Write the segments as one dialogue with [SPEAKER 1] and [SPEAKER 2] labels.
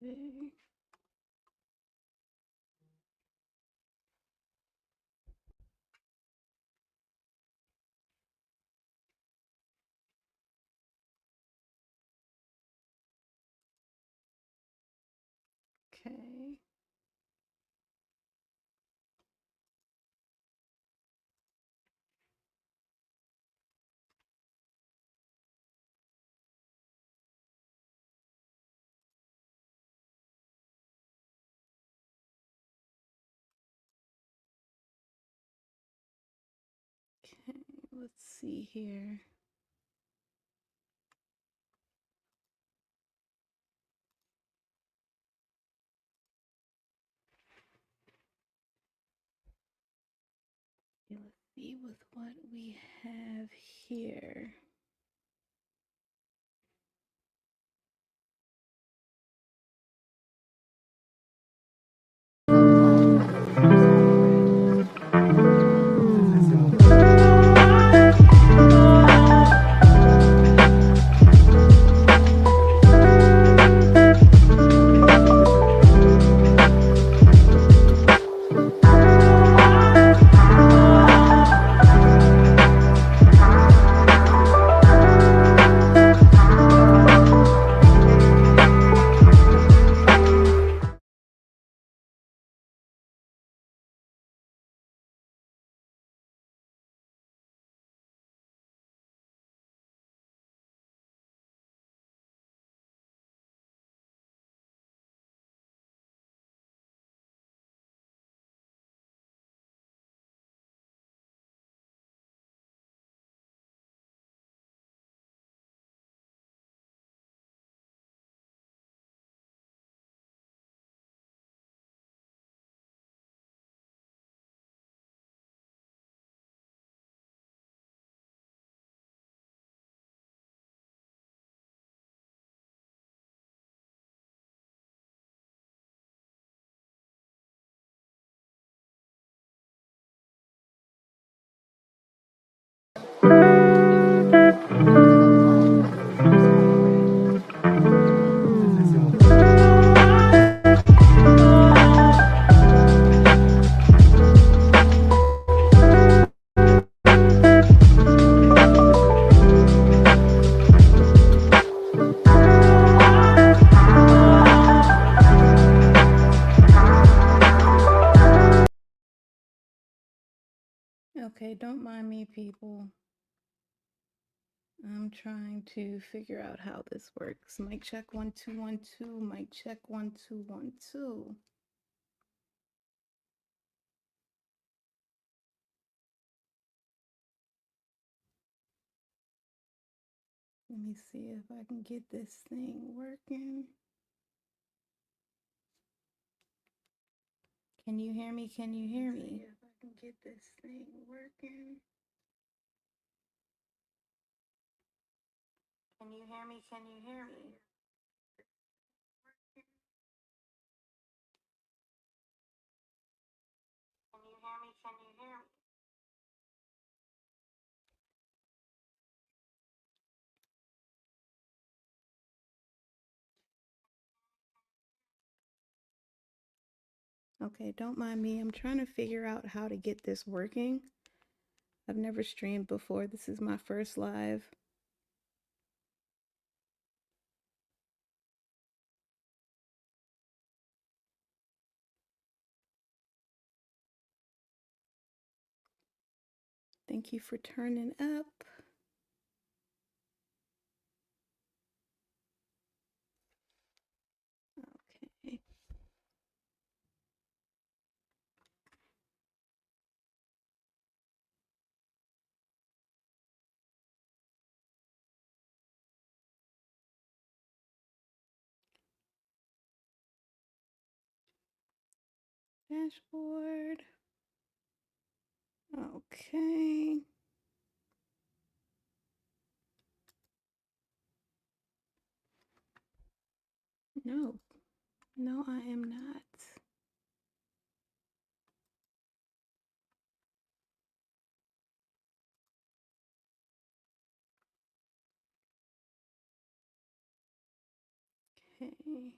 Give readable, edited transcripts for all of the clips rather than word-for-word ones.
[SPEAKER 1] Okay. Okay. Okay, let's see here. Let's see with what we have here. Okay, don't mind me, people. I'm trying to figure out how this works. Mic check 1 2 1 2. Mic check 1 2 1 2. Let me see if I can get this thing working. Can you hear me? Can you hear me? If I can get this thing working. Can you hear me? Can you hear me? Can you hear me? Can you hear me? Okay, don't mind me. I'm trying to figure out how to get this working. I've never streamed before. This is my first live. Thank you for turning up. Okay. Dashboard. Okay. No. No, I am not. Okay.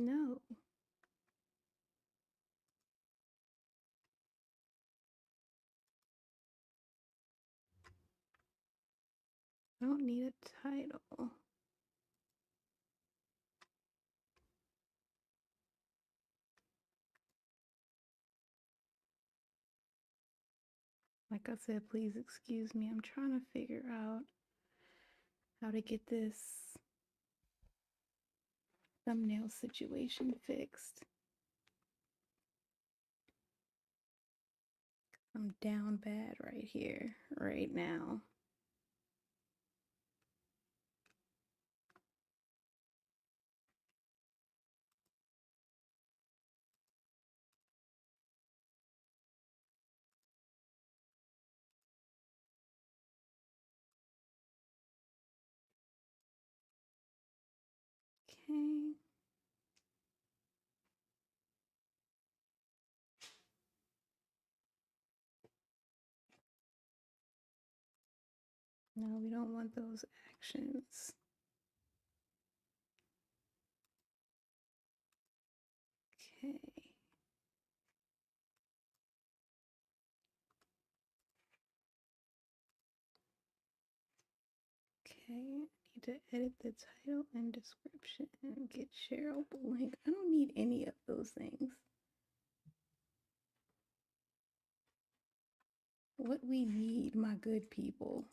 [SPEAKER 1] No. I don't need a title. Like I said, please excuse me. I'm trying to figure out how to get this thumbnail situation fixed. I'm down bad right here, right now. Okay. No, we don't want those actions. Okay. Okay, I need to edit the title and description and get shareable link. I don't need any of those things. What we need, my good people.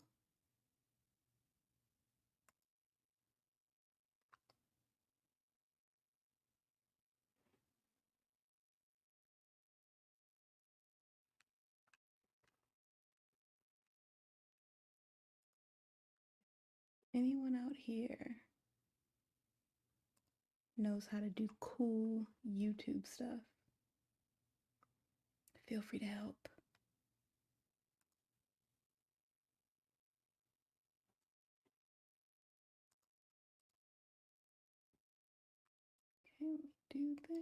[SPEAKER 1] Anyone out here knows how to do cool YouTube stuff? Feel free to help. Okay, let me do this.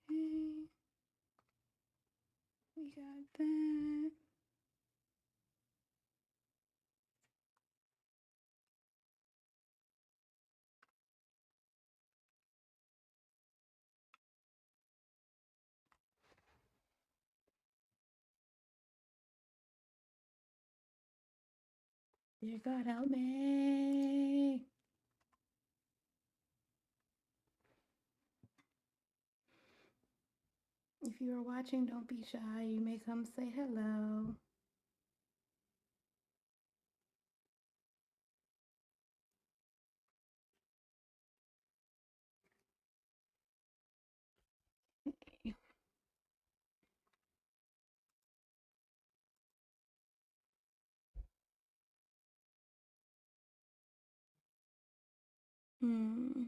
[SPEAKER 1] Okay, we got that. Dear God, help me. If you are watching, don't be shy. You may come say hello. Hmm.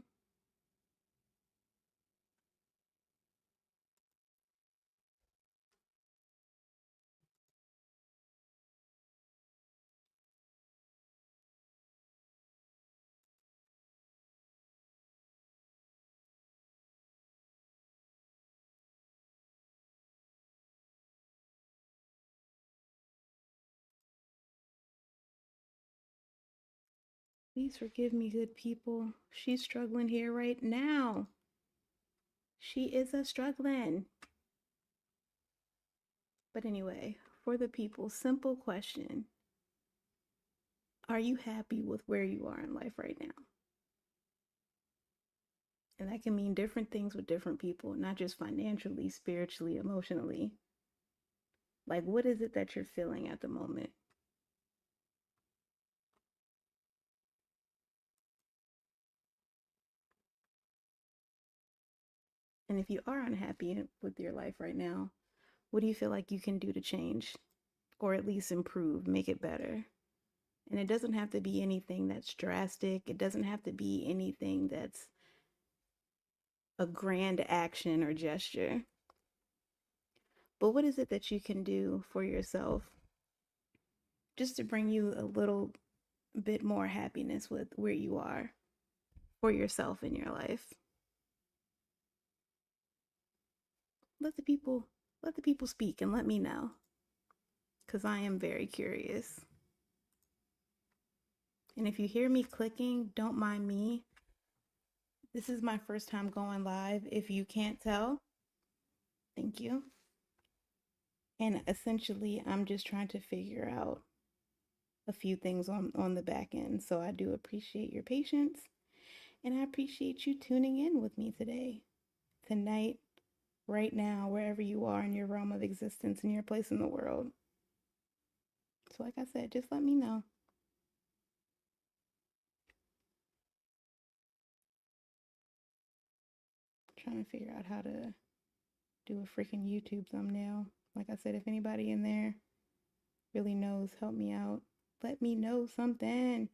[SPEAKER 1] Please forgive me, good people. She's struggling here right now. She is a struggling. But anyway, for the people, simple question. Are you happy with where you are in life right now? And that can mean different things with different people, not just financially, spiritually, emotionally. Like, what is it that you're feeling at the moment? And if you are unhappy with your life right now, what do you feel like you can do to change or at least improve, make it better? And it doesn't have to be anything that's drastic. It doesn't have to be anything that's a grand action or gesture. But what is it that you can do for yourself just to bring you a little bit more happiness with where you are for yourself in your life? Let the people speak and let me know. because I am very curious. And if you hear me clicking, don't mind me. This is my first time going live. If you can't tell, thank you. And essentially, I'm just trying to figure out a few things on the back end. So I do appreciate your patience, and I appreciate you tuning in with me today, tonight, right now, wherever you are in your realm of existence, in your place in the world. So like I said, just let me know. I'm trying to figure out how to do a freaking YouTube thumbnail. Like I said, if anybody in there really knows, help me out. Let me know something.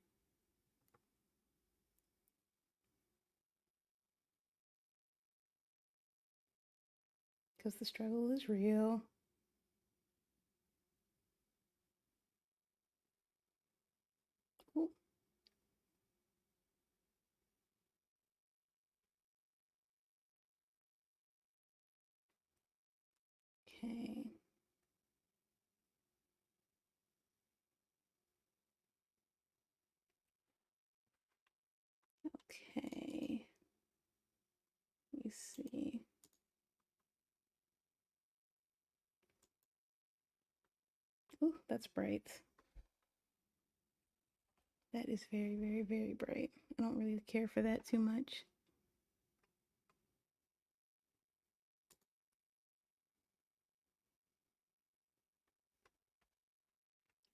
[SPEAKER 1] Because the struggle is real. Ooh. Okay. Okay. Let me see. Ooh, that's bright. That is very, very, very bright. I don't really care for that too much.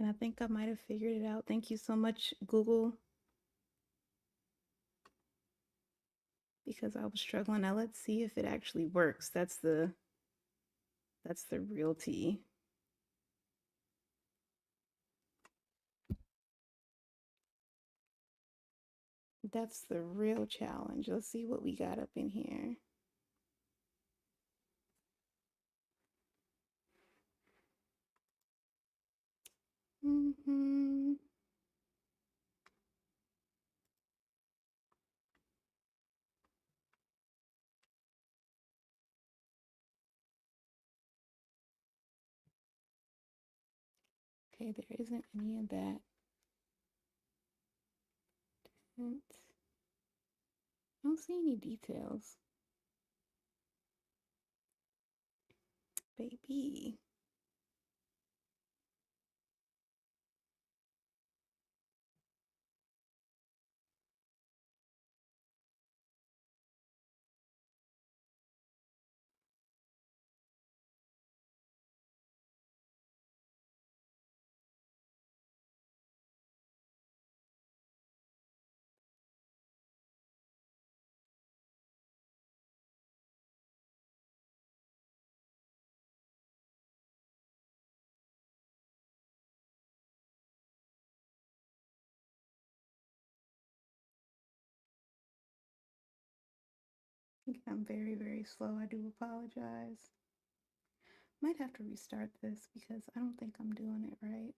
[SPEAKER 1] And I think I might have figured it out. Thank you so much, Google. Because I was struggling. Now let's see if it actually works. That's the real tea. That's the real challenge. Let's see what we got up in here. Mm-hmm. Okay, there isn't any of that. I don't see any details. Baby. I'm very, very slow. I do apologize. Might have to restart this because I don't think I'm doing it right.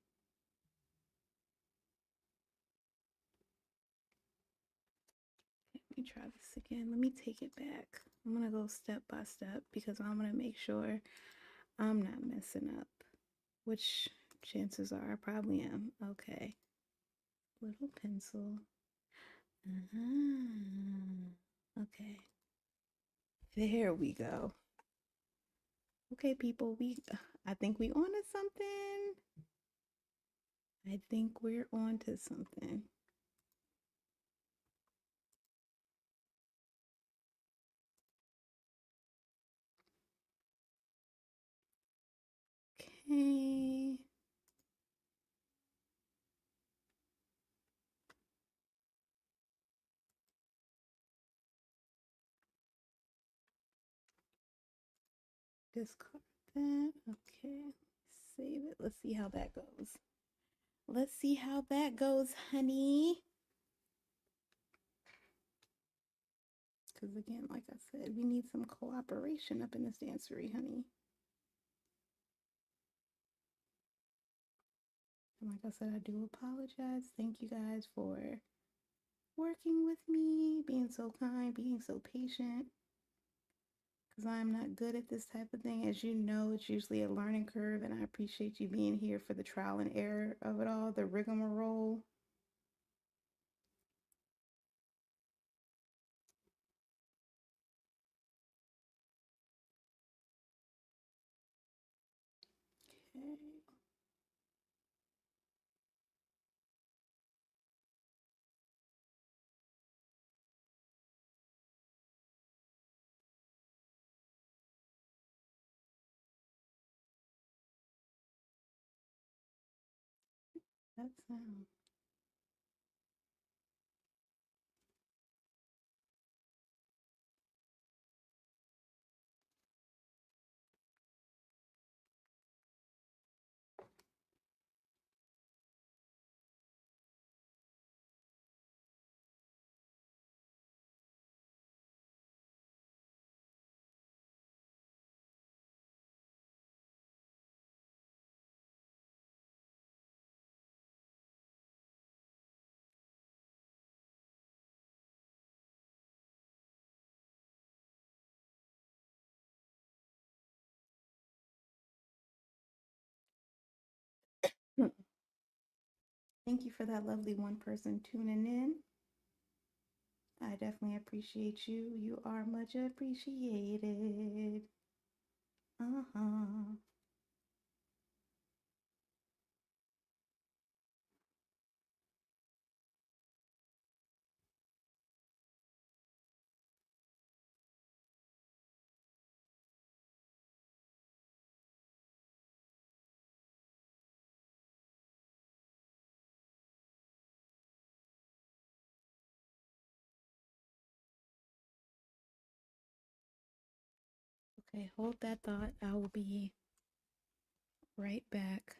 [SPEAKER 1] Let me try this again. Let me take it back. I'm going to go step by step because I want to make sure I'm not messing up, which chances are I probably am. Okay. Little pencil. Okay. There we go. Okay, people, I think we on to something. I think we're on to something. Okay. Discard that. Okay. Save it. Let's see how that goes. Let's see how that goes, honey. Because again, like I said, we need some cooperation up in this dancery, honey. And like I said, I do apologize. Thank you guys for working with me, being so kind, being so patient. because I'm not good at this type of thing. As you know, it's usually a learning curve, and I appreciate you being here for the trial and error of it all, the rigmarole. Okay. That sound. Thank you for that lovely one person tuning in. I definitely appreciate you. You are much appreciated. Uh-huh. Okay, hold that thought. I will be right back.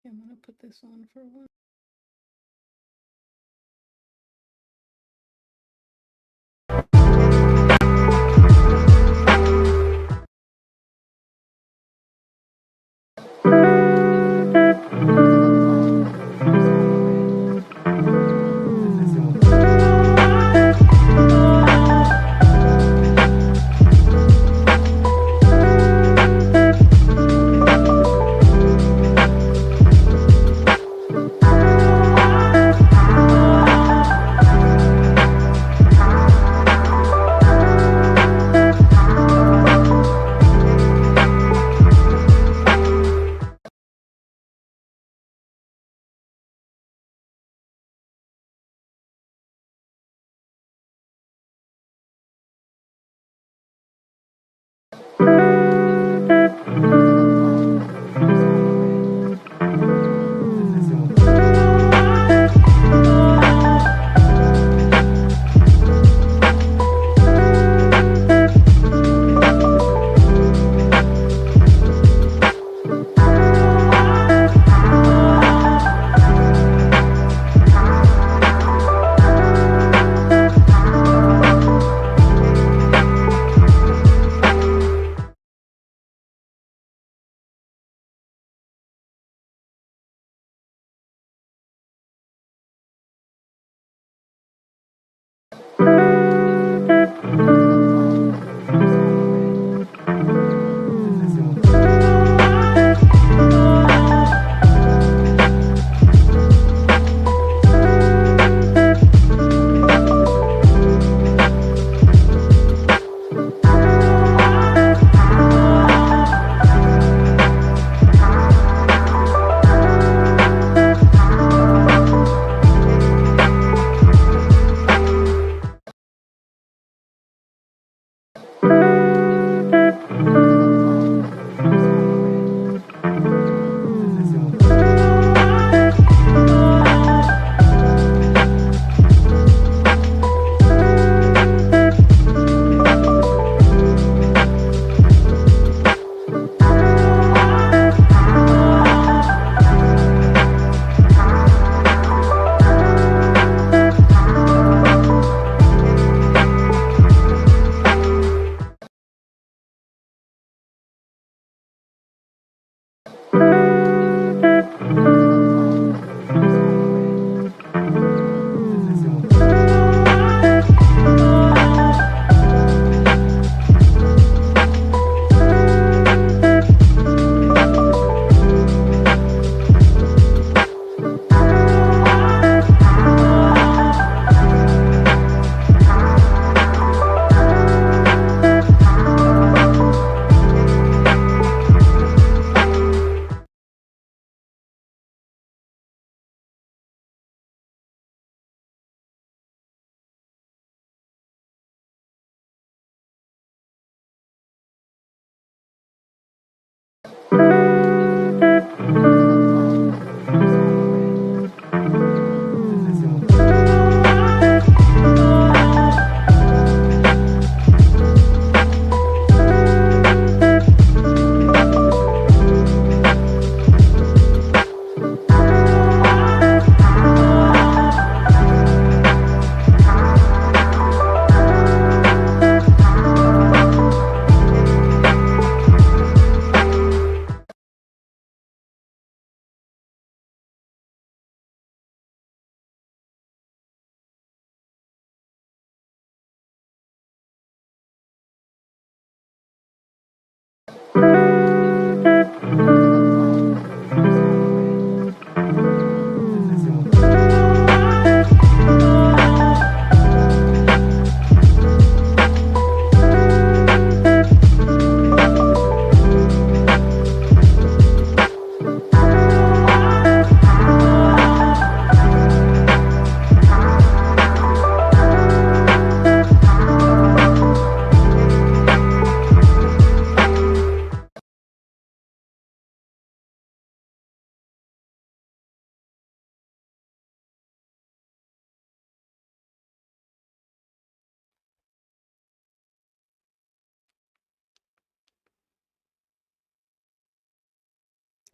[SPEAKER 1] I'm gonna put this on for one.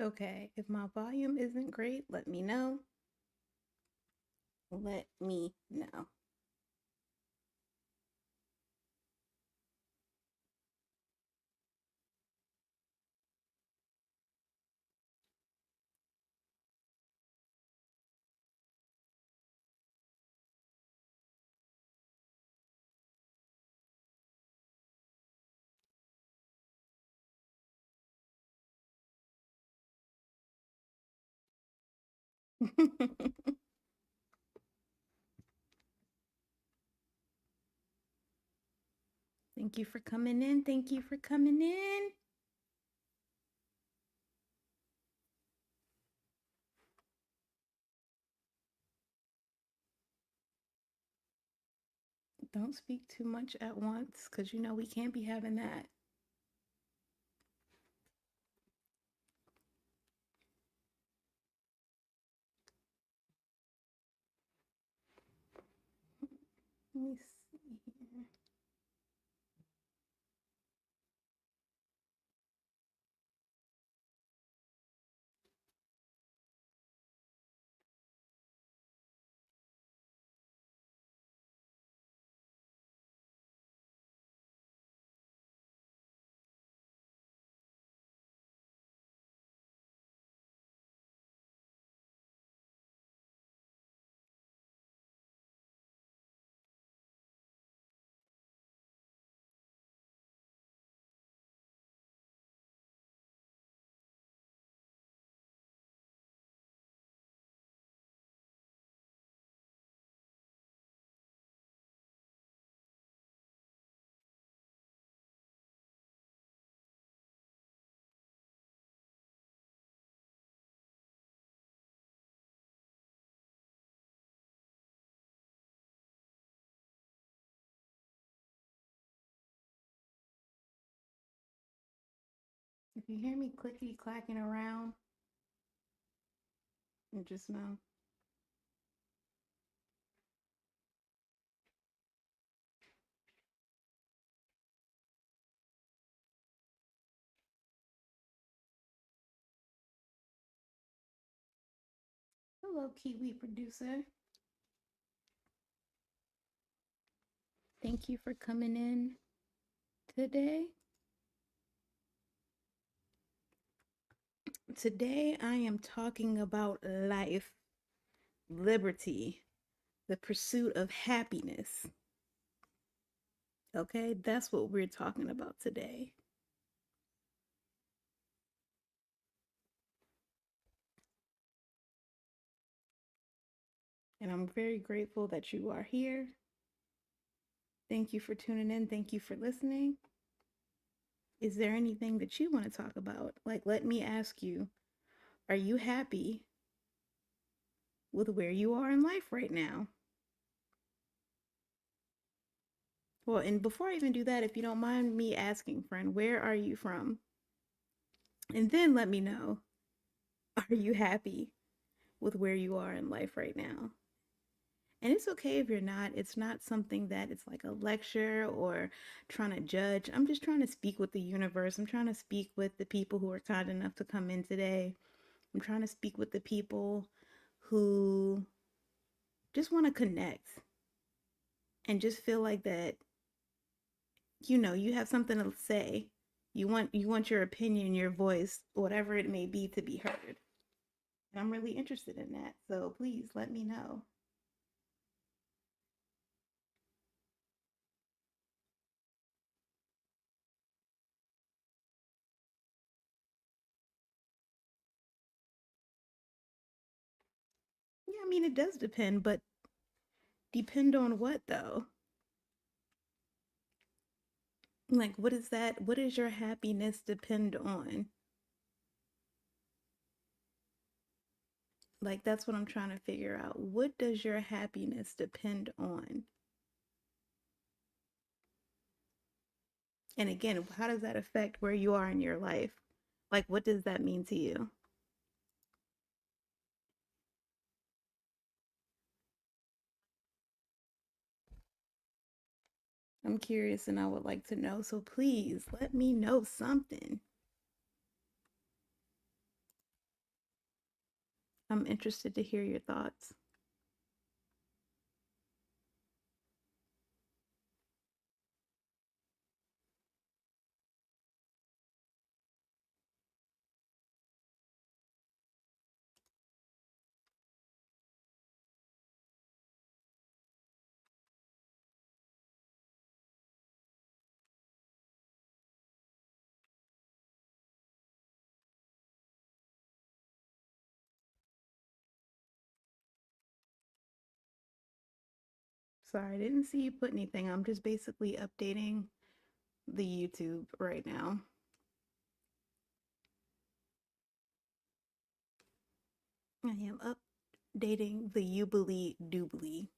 [SPEAKER 1] Okay, if my volume isn't great, let me know. Let me know. Thank you for coming in. Thank you for coming in. Don't speak too much at once because you know we can't be having that. Let me see here. If you hear me clicky clacking around, just know. Hello, Kiwi producer. Thank you for coming in today. Today, I am talking about life, liberty, the pursuit of happiness. Okay, that's what we're talking about today. And I'm very grateful that you are here. Thank you for tuning in. Thank you for listening. Is there anything that you want to talk about? Like, let me ask you, are you happy with where you are in life right now? Well, and before I even do that, if you don't mind me asking, friend, where are you from? And then let me know, are you happy with where you are in life right now? And it's okay if you're not. It's not something that it's like a lecture or trying to judge. I'm just trying to speak with the universe. I'm trying to speak with the people who are kind enough to come in today. I'm trying to speak with the people who just want to connect and just feel like that, you have something to say. You want your opinion, your voice, whatever it may be, to be heard. And I'm really interested in that. So please let me know. Yeah, I mean it does depend, but depend on what though? Like what is that? What does your happiness depend on? Like that's what I'm trying to figure out. What does your happiness depend on? And again, how does that affect where you are in your life? Like what does that mean to you? I'm curious and I would like to know. So please let me know something. I'm interested to hear your thoughts. Sorry, I didn't see you put anything. I'm just basically updating the YouTube right now. I am updating the Ubly Doobly.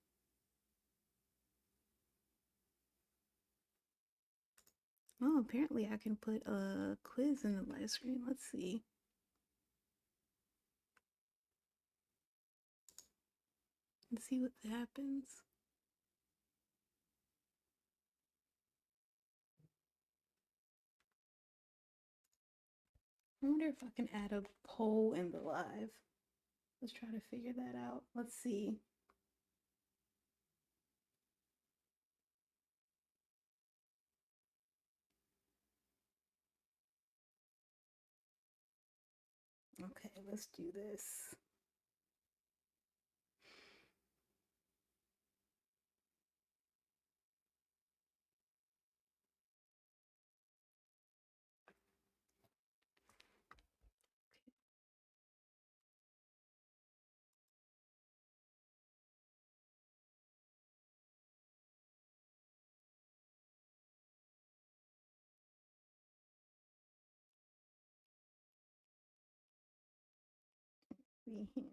[SPEAKER 1] Oh, apparently I can put a quiz in the live screen. Let's see. Let's see what happens. I wonder if I can add a poll in the live. Let's try to figure that out. Let's see. Okay, let's do this. See here.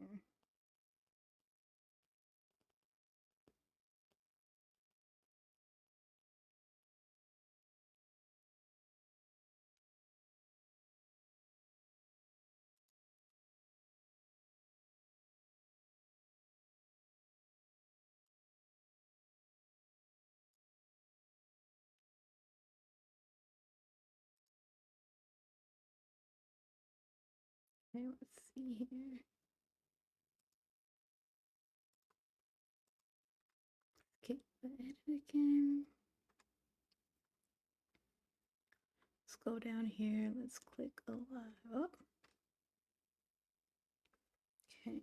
[SPEAKER 1] Okay, let's see here. Okay, edit again. Let's go down here. Let's click a live up. Okay.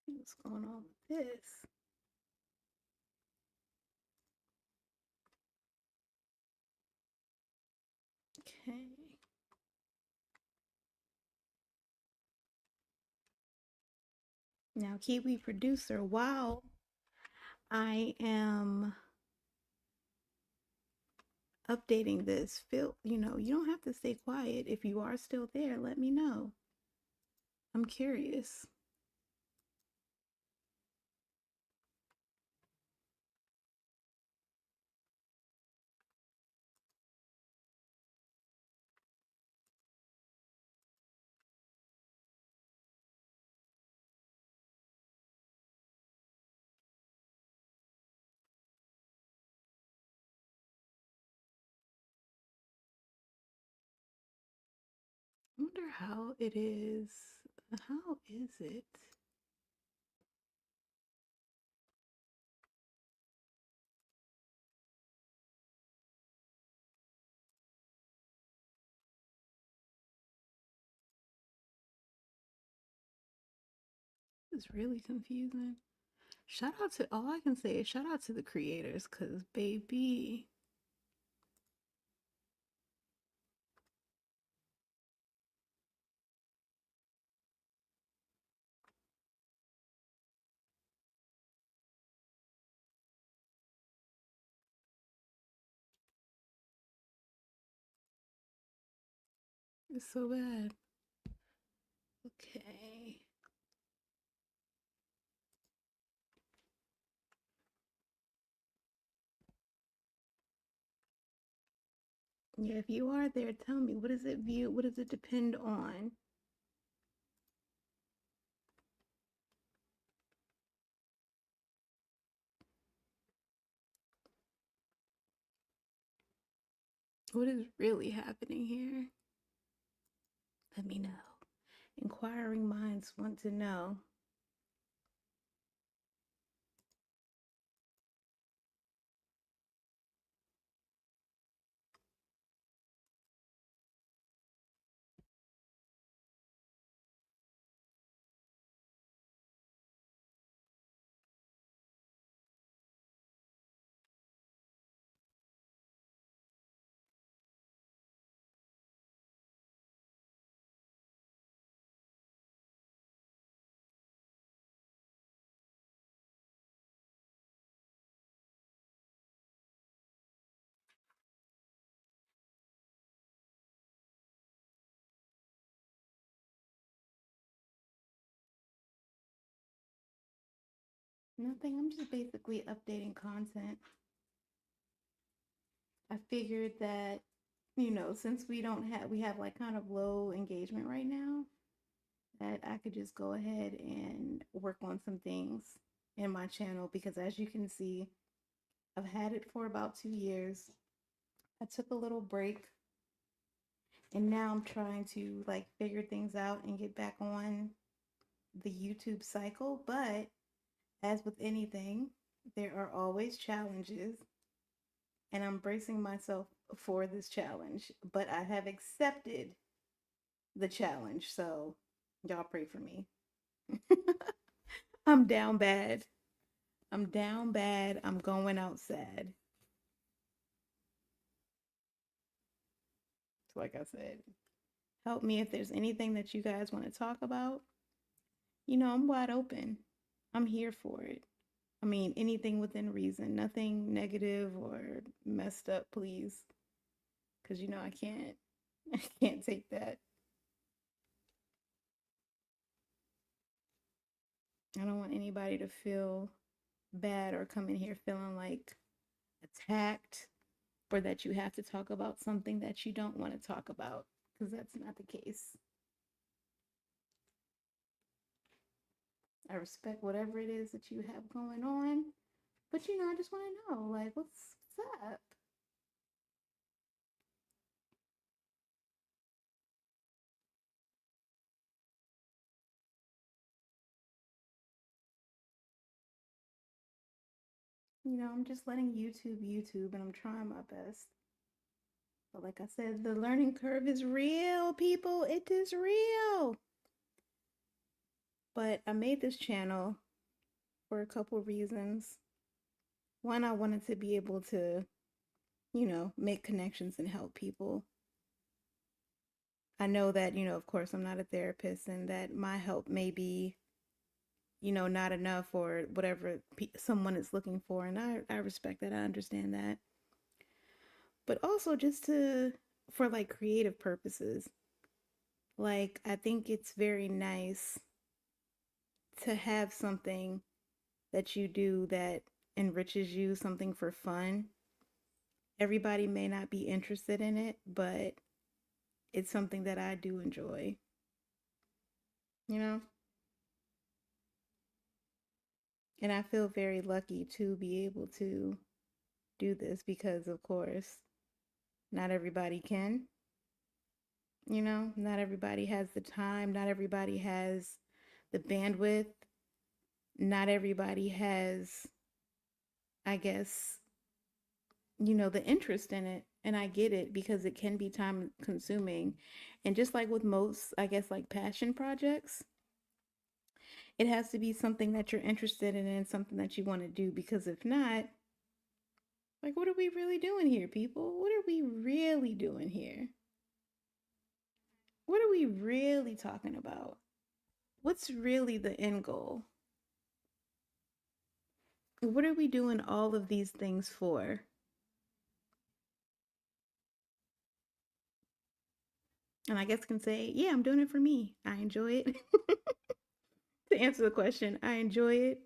[SPEAKER 1] What's going on with this? Okay. Now, Kiwi producer, while I am updating this, feel, you don't have to stay quiet. If you are still there, let me know. I'm curious. I wonder how it is. How is it? It's really confusing. Shout out to, all I can say is shout out to the creators, because baby, it's so bad. Okay. Yeah, if you are there, tell me, what does it view? What does it depend on? What is really happening here? Let me know. Inquiring minds want to know. Nothing. I'm just basically updating content. I figured that, since we have like kind of low engagement right now, that I could just go ahead and work on some things in my channel because as you can see, I've had it for about 2 years. I took a little break and now I'm trying to like figure things out and get back on the YouTube cycle. But as with anything, there are always challenges and I'm bracing myself for this challenge. But I have accepted the challenge, so y'all pray for me. I'm down bad. I'm down bad. I'm going out sad. So like I said, help me if there's anything that you guys want to talk about. I'm wide open. I'm here for it. I mean, anything within reason, nothing negative or messed up, please. Because I can't, I can't take that. I don't want anybody to feel bad or come in here feeling like attacked or that you have to talk about something that you don't want to talk about because that's not the case. I respect whatever it is that you have going on, but I just want to know like what's up. I'm just letting YouTube, and I'm trying my best. But like I said, the learning curve is real, people. It is real. But I made this channel for a couple reasons. One, I wanted to be able to, make connections and help people. I know that, of course, I'm not a therapist and that my help may be, not enough or whatever someone is looking for. And I respect that. I understand that. But also just for like creative purposes. Like, I think it's very nice to have something that you do that enriches you, something for fun. Everybody may not be interested in it, but it's something that I do enjoy, you know? And I feel very lucky to be able to do this because, of course, not everybody can, not everybody has the time, not everybody has the bandwidth, not everybody has, I guess, the interest in it. And I get it because it can be time consuming. And just like with most, I guess, like passion projects, it has to be something that you're interested in and something that you want to do. Because if not, like, what are we really doing here, people? What are we really doing here? What are we really talking about? What's really the end goal? What are we doing all of these things for? And I guess I can say, yeah, I'm doing it for me. I enjoy it. To answer the question, I enjoy it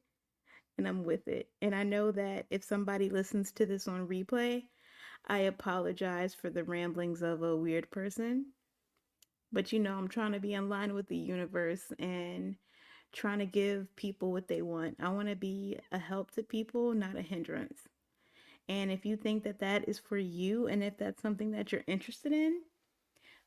[SPEAKER 1] and I'm with it. And I know that if somebody listens to this on replay, I apologize for the ramblings of a weird person. But I'm trying to be in line with the universe and trying to give people what they want. I want to be a help to people, not a hindrance. And if you think that that is for you and if that's something that you're interested in,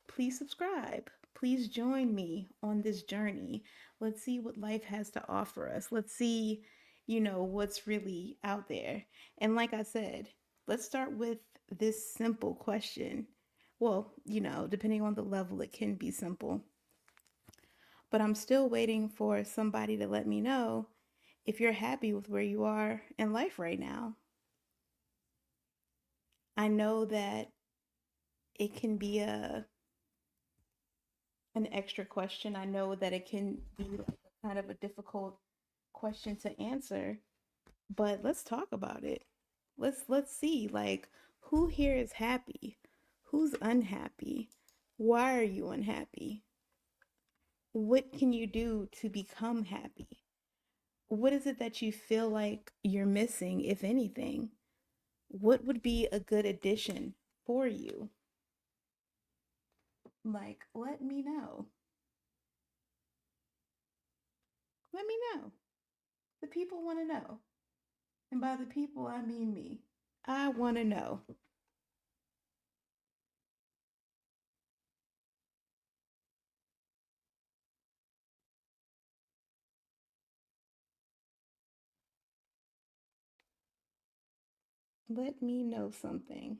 [SPEAKER 1] please subscribe. Please join me on this journey. Let's see what life has to offer us. Let's see, what's really out there. And like I said, let's start with this simple question. Well, depending on the level, it can be simple. But I'm still waiting for somebody to let me know if you're happy with where you are in life right now. I know that it can be an extra question. I know that it can be kind of a difficult question to answer, but let's talk about it. Let's see, like, who here is happy? Who's unhappy? Why are you unhappy? What can you do to become happy? What is it that you feel like you're missing, if anything? What would be a good addition for you? Like, let me know. Let me know. The people want to know. And by the people, I mean me. I want to know. Let me know something.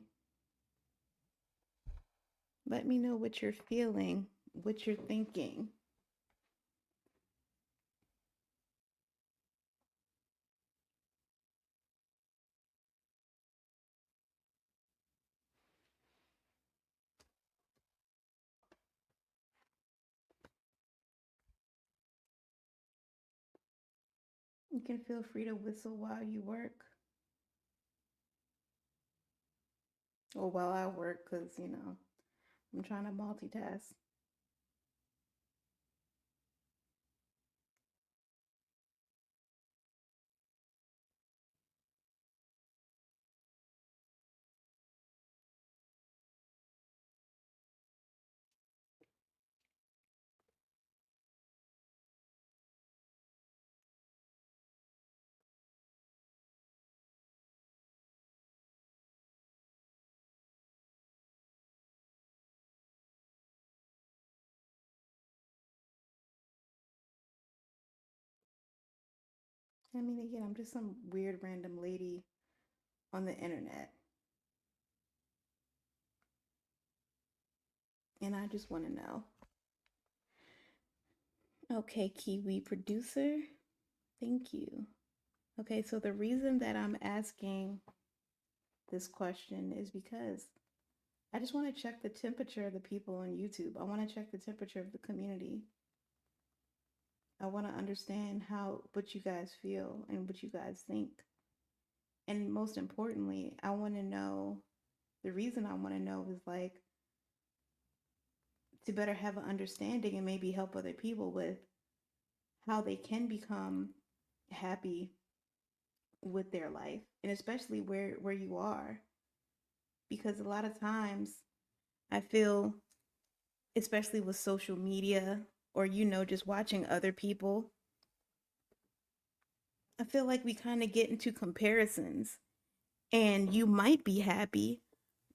[SPEAKER 1] Let me know what you're feeling, what you're thinking. You can feel free to whistle while you work or while I work because, I'm trying to multitask. I mean, again, I'm just some weird random lady on the internet. And I just want to know. Okay, Kiwi producer, thank you. Okay, so the reason that I'm asking this question is because I just want to check the temperature of the people on YouTube. I want to check the temperature of the community. I want to understand what you guys feel and what you guys think. And most importantly, I want to know the reason I want to know is like to better have an understanding and maybe help other people with how they can become happy with their life and especially where you are, because a lot of times I feel, especially with social media or just watching other people, I feel like we kind of get into comparisons and you might be happy,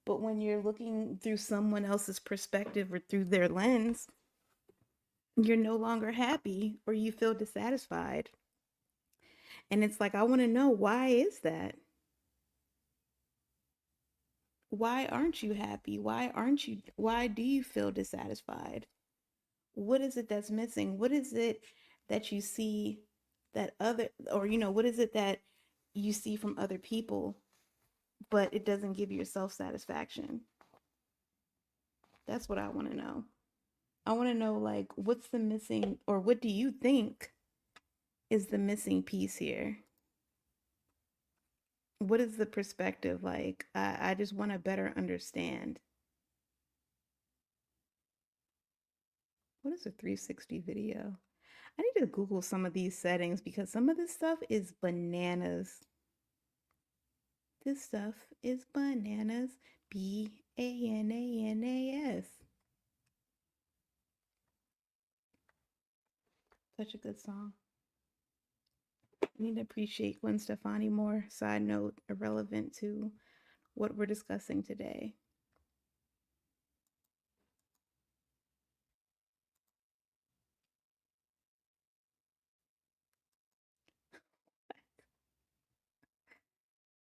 [SPEAKER 1] but when you're looking through someone else's perspective or through their lens, you're no longer happy or you feel dissatisfied. And it's like, I want to know, why is that? Why aren't you happy? Why do you feel dissatisfied? What is it that's missing? What is it that you see that other, or, what is it that you see from other people, but it doesn't give you self satisfaction? That's what I want to know. I want to know, like, what's the missing, or what do you think is the missing piece here? What is the perspective like? I just want to better understand. What is a 360 video? I need to Google some of these settings because some of this stuff is bananas. This stuff is bananas. Bananas. Such a good song. I need to appreciate Gwen Stefani more. Side note, irrelevant to what we're discussing today.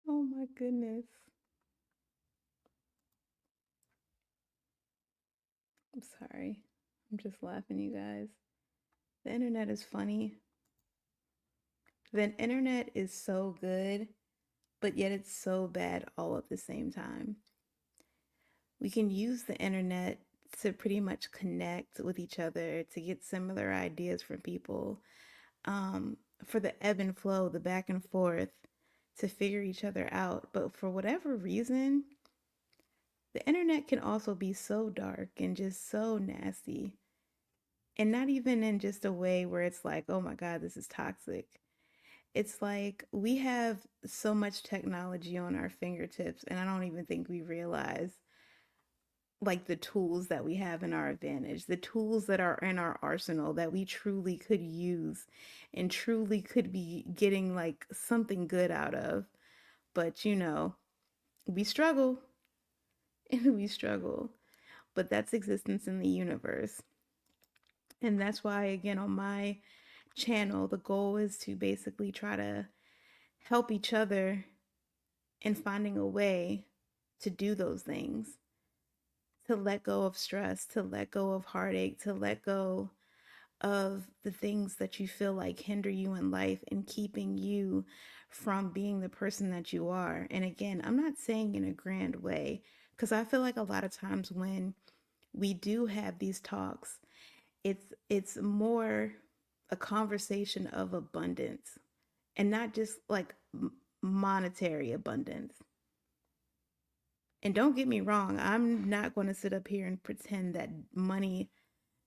[SPEAKER 1] Oh my goodness. I'm sorry. I'm just laughing, you guys. The internet is funny. The internet is so good, but yet it's so bad all at the same time. We can use the internet to pretty much connect with each other, to get similar ideas from people, for the ebb and flow, the back and forth, to figure each other out. But for whatever reason, the internet can also be so dark and just so nasty. And not even in just a way where it's like, oh my God, this is toxic. It's like we have so much technology on our fingertips, and I don't even think we realize like the tools that we have in our advantage, the tools that are in our arsenal that we truly could use and truly could be getting like something good out of. But we struggle and we struggle. But that's existence in the universe. And that's why, again, on my channel, the goal is to basically try to help each other in finding a way to do those things, to let go of stress, to let go of heartache, to let go of the things that you feel like hinder you in life and keeping you from being the person that you are. And again, I'm not saying in a grand way, because I feel like a lot of times when we do have these talks, it's more a conversation of abundance and not just like monetary abundance. And don't get me wrong, I'm not going to sit up here and pretend that money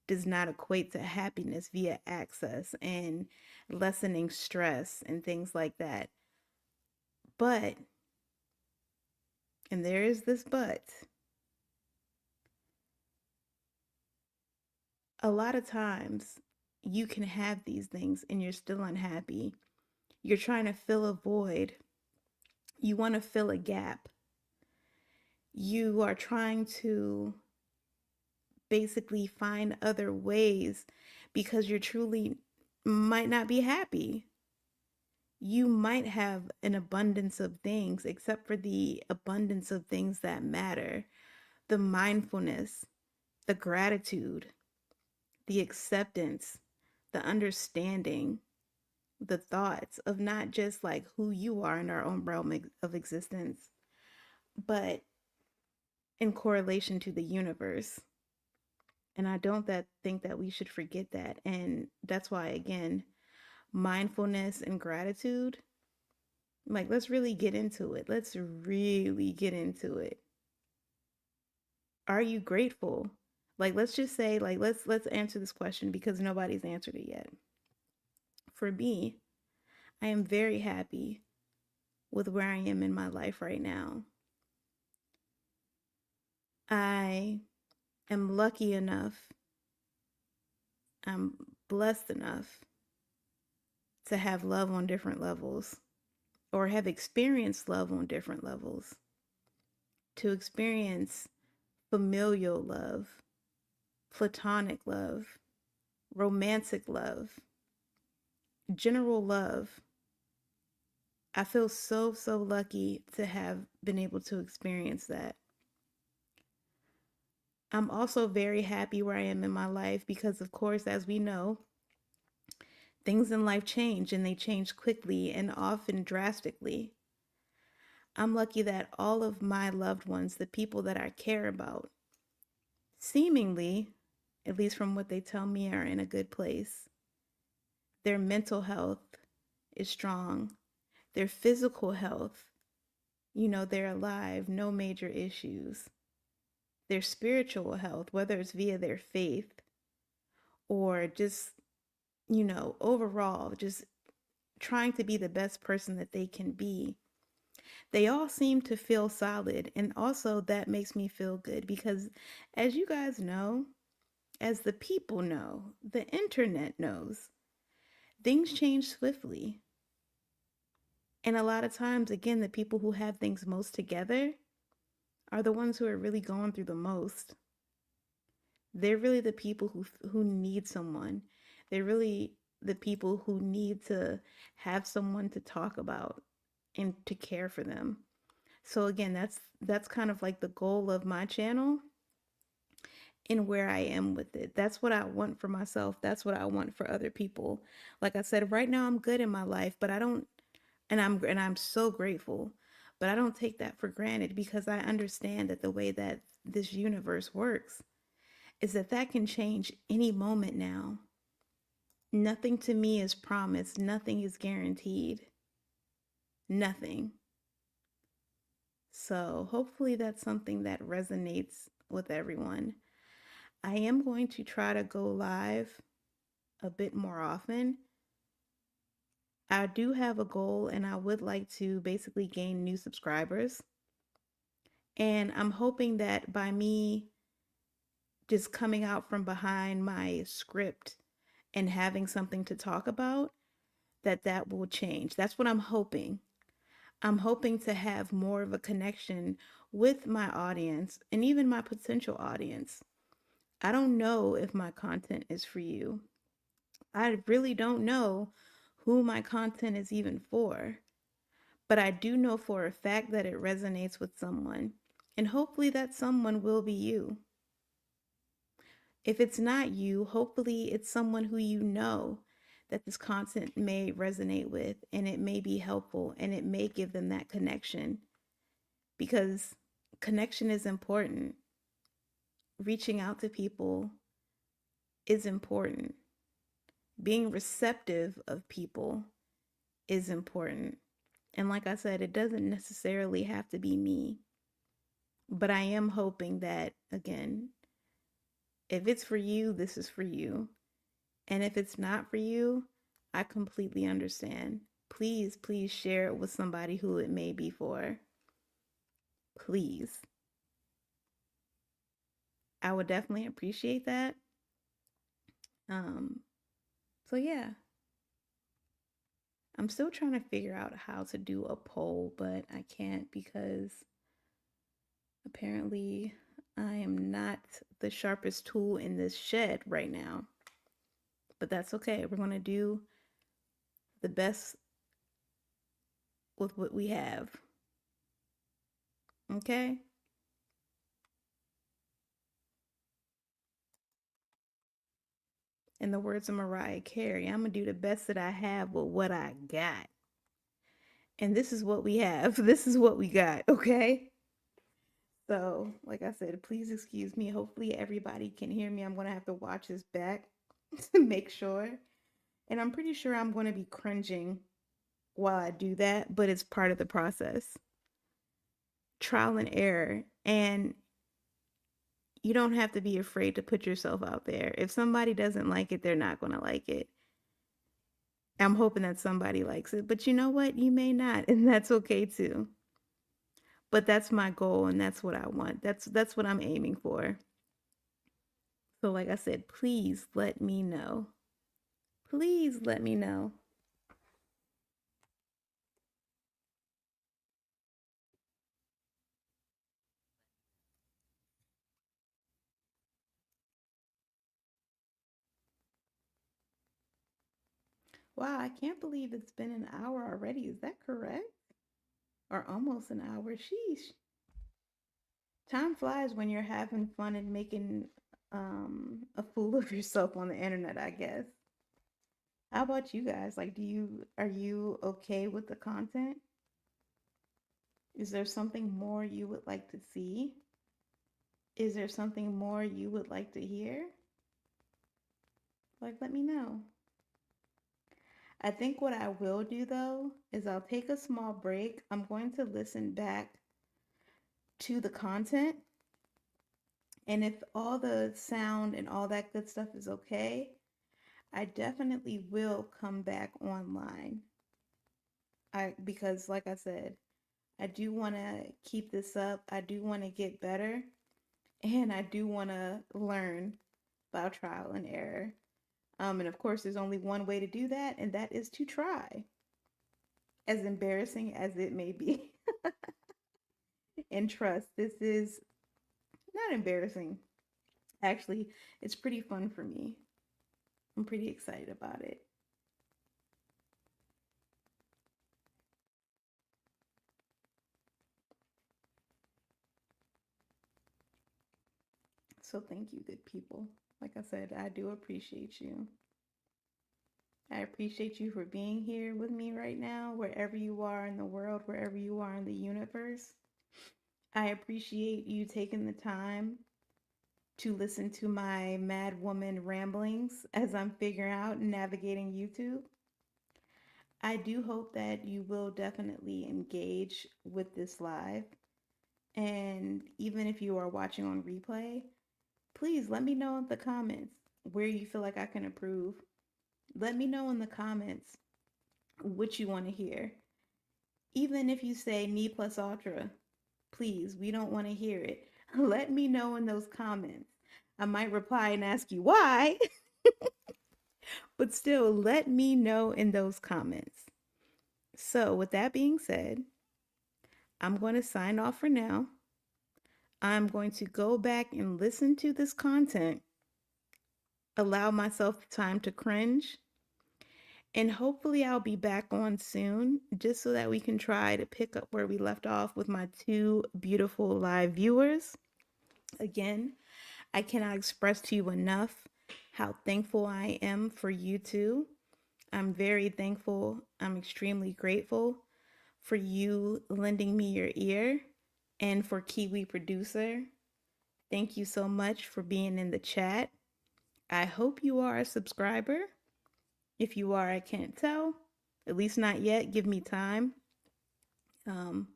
[SPEAKER 1] does not equate to happiness via access and lessening stress and things like that. But, and there is this but, a lot of times you can have these things and you're still unhappy. You're trying to fill a void, you want to fill a gap. You are trying to basically find other ways because you're truly might not be happy. You might have an abundance of things, except for the abundance of things that matter, the mindfulness, the gratitude, the acceptance, the understanding, the thoughts of not just like who you are in our own realm of existence, but in correlation to the universe. And I don't think that we should forget that. And that's why, again, mindfulness and gratitude, like, let's really get into it. Let's really get into it. Are you grateful? Like, let's just say, like, let's answer this question because nobody's answered it yet. For me, I am very happy with where I am in my life right now. I am lucky enough, I'm blessed enough to have love on different levels or have experienced love on different levels, to experience familial love, platonic love, romantic love, general love. I feel so, so lucky to have been able to experience that. I'm also very happy where I am in my life because, of course, as we know, things in life change and they change quickly and often drastically. I'm lucky that all of my loved ones, the people that I care about, seemingly, at least from what they tell me, are in a good place. Their mental health is strong. Their physical health, they're alive, no major issues. Their spiritual health, whether it's via their faith or just, overall, just trying to be the best person that they can be. They all seem to feel solid. And also, that makes me feel good because, as you guys know, as the people know, the internet knows, things change swiftly. And a lot of times, again, the people who have things most together are the ones who are really going through the most. They're really the people who need someone. They're really the people who need to have someone to talk about and to care for them. So again, that's kind of like the goal of my channel and where I am with it. That's what I want for myself. That's what I want for other people. Like I said, right now I'm good in my life, but I don't and I'm so grateful, but I don't take that for granted because I understand that the way that this universe works is that that can change any moment now. Nothing to me is promised, nothing is guaranteed. Nothing. So, hopefully that's something that resonates with everyone. I am going to try to go live a bit more often. I do have a goal and I would like to basically gain new subscribers. And I'm hoping that by me just coming out from behind my script and having something to talk about, that will change. That's what I'm hoping. I'm hoping to have more of a connection with my audience and even my potential audience. I don't know if my content is for you. I really don't know who my content is even for, but I do know for a fact that it resonates with someone, and hopefully that someone will be you. If it's not you, hopefully it's someone who you know that this content may resonate with and it may be helpful and it may give them that connection because connection is important. Reaching out to people is important. Being receptive of people is important. And like I said, it doesn't necessarily have to be me, but I am hoping that, again, if it's for you, this is for you. And if it's not for you, I completely understand. Please, please share it with somebody who it may be for. Please. I would definitely appreciate that. Um, so yeah, I'm still trying to figure out how to do a poll, but I can't because apparently I am not the sharpest tool in this shed right now. But that's okay. We're going to do the best with what we have. Okay? In the words of Mariah Carey, I'm going to do the best that I have with what I got. And this is what we have. This is what we got, okay? So, like I said, please excuse me. Hopefully, everybody can hear me. I'm going to have to watch this back to make sure. And I'm pretty sure I'm going to be cringing while I do that, but it's part of the process. Trial and error. And you don't have to be afraid to put yourself out there. If somebody doesn't like it, they're not going to like it. I'm hoping that somebody likes it, but you know what? You may not, and that's okay too. But that's my goal and that's what I want. That's what I'm aiming for. So like I said, please let me know. Please let me know. Wow, I can't believe it's been an hour already. Is that correct? Or almost an hour. Sheesh. Time flies when you're having fun and making a fool of yourself on the internet, I guess. How about you guys? Like, are you okay with the content? Is there something more you would like to see? Is there something more you would like to hear? Like, let me know. I think what I will do though is I'll take a small break. I'm going to listen back to the content. And if all the sound and all that good stuff is okay, I definitely will come back online. Because like I said, I do want to keep this up. I do want to get better and I do want to learn about trial and error. And of course, there's only one way to do that, and that is to try. as embarrassing as it may be. And trust, this is not embarrassing. Actually, it's pretty fun for me. I'm pretty excited about it. So thank you, good people. Like I said, I do appreciate you. I appreciate you for being here with me right now, wherever you are in the world, wherever you are in the universe. I appreciate you taking the time to listen to my mad woman ramblings as I'm figuring out and navigating YouTube. I do hope that you will definitely engage with this live. And even if you are watching on replay, please let me know in the comments where you feel like I can improve. Let me know in the comments what you want to hear. Even if you say me plus ultra, please, we don't want to hear it. Let me know in those comments. I might reply and ask you why, but still let me know in those comments. So, with that being said, I'm going to sign off for now. I'm going to go back and listen to this content, allow myself time to cringe, and hopefully I'll be back on soon just so that we can try to pick up where we left off with my two beautiful live viewers. Again, I cannot express to you enough how thankful I am for you two. I'm very thankful. I'm extremely grateful for you lending me your ear, and for Kiwi Producer. Thank you so much for being in the chat. I hope you are a subscriber. If you are, I can't tell. At least not yet. Give me time. Um,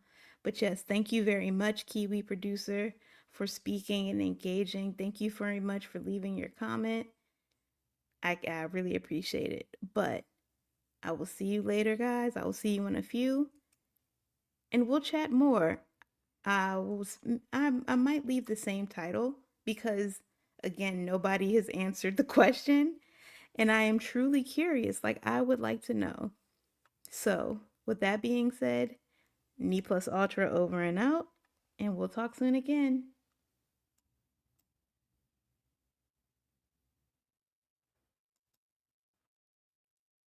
[SPEAKER 1] but yes, thank you very much, Kiwi Producer, for speaking and engaging. Thank you very much for leaving your comment. I really appreciate it. But I will see you later, guys. I will see you in a few, and we'll chat more. I might leave the same title because, again, nobody has answered the question, and I am truly curious. Like, I would like to know. So, with that being said, me plus ultra over and out, and we'll talk soon again.